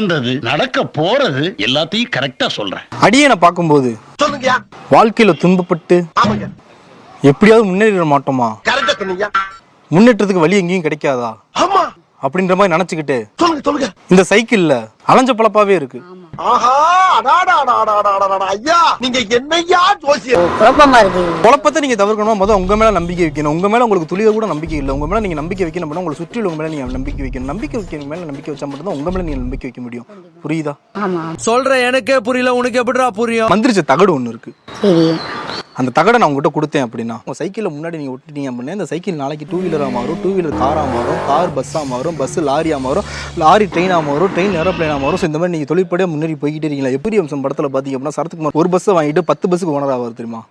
நடந்தது, நடக்க போறது எல்லாத்தையும் கரெக்டா சொல்றேன். அடியனை பார்க்கும்போது சொல்லுங்க. வாழ்க்கையில துன்பப்பட்டு ஆமாங்க, எப்படியாவது முன்னேறிட மாட்டோமா, கரெக்டா சொன்னீங்க. முன்னேற்றத்துக்கு வழி எங்கேயும் கிடைக்காதா ஆமா, அப்படின்ற மாதிரி நினைச்சுக்கிட்டு சொல்லுங்க சொல்லுங்க. இந்த சைக்கிள்ல அலைஞ்ச பழப்பாவே இருக்கு. ஆஹா, ஐயா நீங்க என்னையா ஜோசியர்? குழப்பமா இருக்கு. குழப்பத்தை நீங்க தவிர்க்கணும். முதல்ல உங்க மேல நம்பிக்கை வைக்கணும். உங்க மேல உங்களுக்கு துளிய கூட நம்பிக்கை இல்லை. உங்க மேல நீங்க நம்பிக்கை வைக்கணும் அப்படின்னா உங்களை சுற்றி உள்ளவங்க மேல நீங்க நம்பிக்கை வைக்கணும். நம்பிக்கை வைக்கிற மேல நம்பிக்கை வச்சா மட்டும்தான் உங்க மேல நீங்க நம்பிக்கை வைக்க முடியும். புரியுதா? ஆமா சொல்ற எனக்கே புரியல, உனக்கு எப்படிடா புரியும்? மந்திரிச்ச தகடு ஒண்ணு இருக்கு. சரி. அந்த தகடை நான் உங்ககிட்ட கொடுத்தேன் அப்படின்னா உங்க சைக்கிளை முன்னாடி நீங்க விட்டுட்டீங்க அப்படின்னா இந்த சைக்கிள் நாளைக்கு 2 வீலரா மாறும், 2 வீலர் காரா மாறும், கார் பஸ்ஸா மாறும், பஸ் லாரியா மாறும், லாரி ட்ரெயினா மாறும், ட்ரெயின் ஏரோப்ளைனா மாறும். இந்த மாதிரி நீங்க தொழிற்படியா முன்னேறி போய்கிட்டே இருக்கீங்களா? எப்படி அம்சம் படத்துல பாத்தீங்க அப்படின்னா சரத்குமார் ஒரு பஸ்ஸை வாங்கிட்டு 10 பஸ்ஸுக்கு ஓனர் ஆவார் தெரியுமா?